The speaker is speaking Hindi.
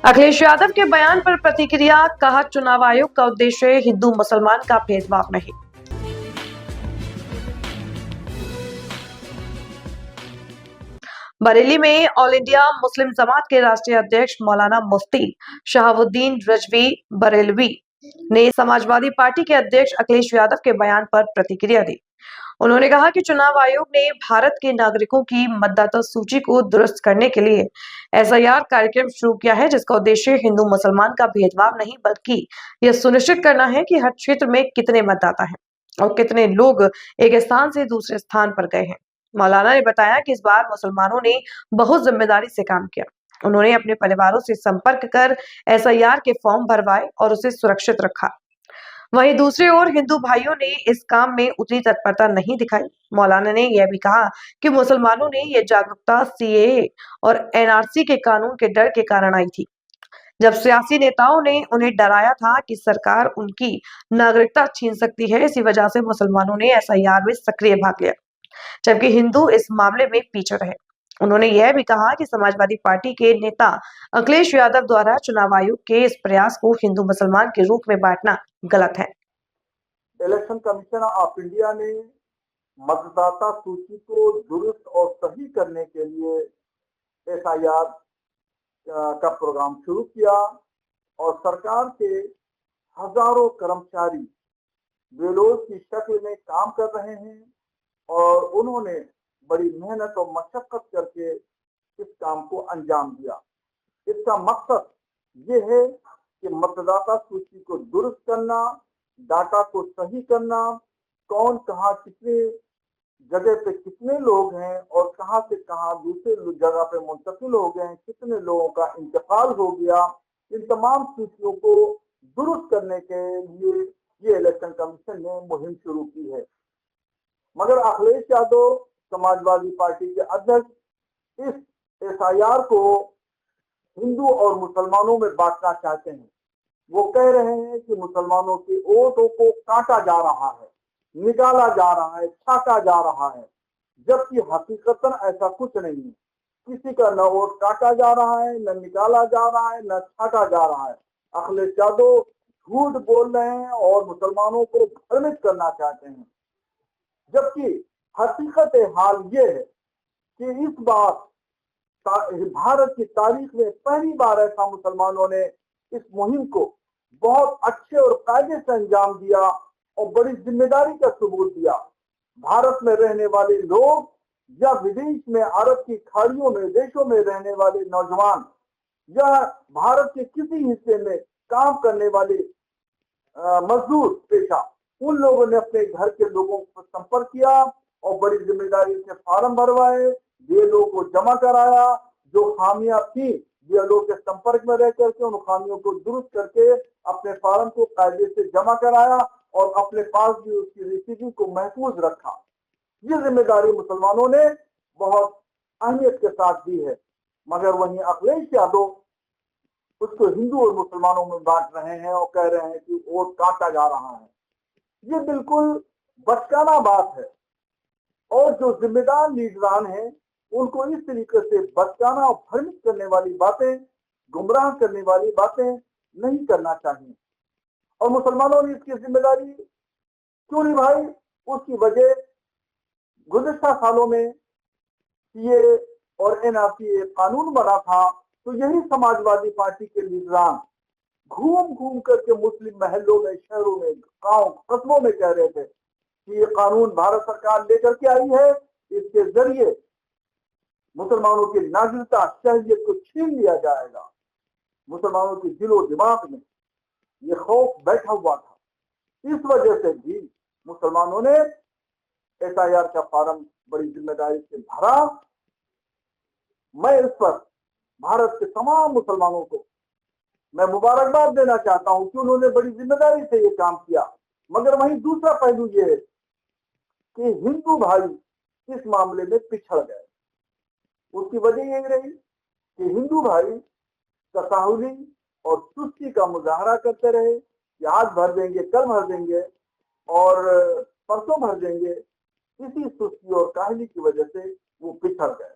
अखिलेश यादव के बयान पर प्रतिक्रिया, कहा चुनाव आयोग का उद्देश्य हिंदू मुसलमान का भेदभाव नहीं। बरेली में ऑल इंडिया मुस्लिम जमात के राष्ट्रीय अध्यक्ष मौलाना मुफ्ती शहाबुद्दीन रजवी बरेलवी ने समाजवादी पार्टी के अध्यक्ष अखिलेश यादव के बयान पर प्रतिक्रिया दी। उन्होंने कहा कि चुनाव आयोग ने भारत के नागरिकों की मतदाता सूची को दुरुस्त करने के लिए एसआईआर कार्यक्रम शुरू किया है, जिसका उद्देश्य हिंदू मुसलमान का भेदभाव नहीं बल्कि यह सुनिश्चित करना है कि हर क्षेत्र में कितने मतदाता हैं और कितने लोग एक स्थान से दूसरे स्थान पर गए हैं। मौलाना ने बताया कि इस बार मुसलमानों ने बहुत जिम्मेदारी से काम किया। उन्होंने अपने परिवारों से संपर्क कर एसआईआर के फॉर्म भरवाए और उसे सुरक्षित रखा। वहीं दूसरी ओर हिंदू भाइयों ने इस काम में उतनी तत्परता नहीं दिखाई। मौलाना ने यह भी कहा कि मुसलमानों ने यह जागरूकता सीएए और एनआरसी के कानून के डर के कारण आई थी, जब सियासी नेताओं ने उन्हें डराया था कि सरकार उनकी नागरिकता छीन सकती है। इसी वजह से मुसलमानों ने एसआईआर में सक्रिय भाग लिया, जबकि हिंदू इस मामले में पीछे रहे। उन्होंने यह भी कहा कि समाजवादी पार्टी के नेता अखिलेश यादव द्वारा चुनाव आयोग के इस प्रयास को हिंदू मुसलमान के रूप में बांटना गलत है। इलेक्शन कमीशन ऑफ इंडिया ने मतदाता सूची को दुरुस्त और सही करने के लिए एसआईआर का प्रोग्राम शुरू किया और सरकार के हजारों कर्मचारी बेलोज की शक्ल में काम कर रहे हैं और उन्होंने बड़ी मेहनत और मशक्कत करके इस काम को अंजाम दिया। इसका मकसद ये है कि मतदाता सूची को दुरुस्त करना, डाटा को सही करना, कौन कहाँ कितने जगह पे कितने लोग हैं और कहाँ से कहाँ दूसरे जगह पे मुंतकिल हो गए हैं, कितने लोगों का इंतकाल हो गया, इन तमाम सूचियों को दुरुस्त करने के लिए ये इलेक्शन कमीशन ने मुहिम शुरू की है। मगर अखिलेश यादव समाजवादी पार्टी के अध्यक्ष इस एसआईआर को हिंदू और मुसलमानों में बांटना चाहते हैं। वो कह रहे हैं कि मुसलमानों के वोटों को काटा जा रहा है, निकाला जा रहा है, छाटा जा रहा है, जबकि हकीकतन ऐसा कुछ नहीं है। किसी का न वोट काटा जा रहा है, न निकाला जा रहा है, न छाटा जा रहा है। अखिलेश यादव झूठ बोल रहे हैं और मुसलमानों को भ्रमित करना चाहते हैं, जबकि हकीकत हाल ये है कि इस बार भारत की तारीख में पहली बार ऐसा मुसलमानों ने इस मुहिम को बहुत अच्छे और कायदे से अंजाम दिया और बड़ी जिम्मेदारी का सबूत दिया। भारत में रहने वाले लोग या विदेश में अरब की खाड़ियों में देशों में रहने वाले नौजवान या भारत के किसी हिस्से में काम करने वाले मजदूर पेशा, उन लोगों ने अपने घर के लोगों को संपर्क किया और बड़ी जिम्मेदारी से फार्म भरवाए, ये लोगों को जमा कराया। जो खामियां थी ये लोग के संपर्क में रह करके उन खामियों को दुरुस्त करके अपने फार्म को कायदे से जमा कराया और अपने पास भी उसकी रिसीविंग को महफूज रखा। ये जिम्मेदारी मुसलमानों ने बहुत अहमियत के साथ दी है। मगर वहीं अखिलेश यादव उसको हिंदू और मुसलमानों में बांट रहे हैं और कह रहे हैं कि वोट काटा जा रहा है। ये बिल्कुल बचकाना बात है और जो जिम्मेदार लीडरान हैं उनको इस तरीके से बचकाना और भ्रमित करने वाली बातें, गुमराह करने वाली बातें नहीं करना चाहिए। और मुसलमानों ने इसकी जिम्मेदारी क्यों निभाई, उसकी वजह गुज़िश्ता सालों में सीए और एनआरसी कानून बना था, तो यही समाजवादी पार्टी के लीडरान घूम घूम करके मुस्लिम महलों में, शहरों में, गांव कस्बों में कह रहे थे कि ये कानून भारत सरकार लेकर के आई है, इसके जरिए मुसलमानों की नागरिकता, शहरियत को छीन लिया जाएगा। मुसलमानों के दिलो दिमाग में ये खौफ बैठा हुआ था। इस वजह से भी मुसलमानों ने एसआईआर का फार्म बड़ी जिम्मेदारी से भरा। मैं इस पर भारत के तमाम मुसलमानों को मैं मुबारकबाद देना चाहता हूं कि उन्होंने बड़ी जिम्मेदारी से ये काम किया। मगर वहीं दूसरा पहलू ये है कि हिंदू भाई इस मामले में पिछड़ गए। उसकी वजह यही रही कि हिंदू भाई तसाहुली और सुस्ती का मुजाहरा करते रहे कि आज भर देंगे, कल भर देंगे और परसों भर देंगे। इसी सुस्ती और काहली की वजह से वो पिछड़ गए।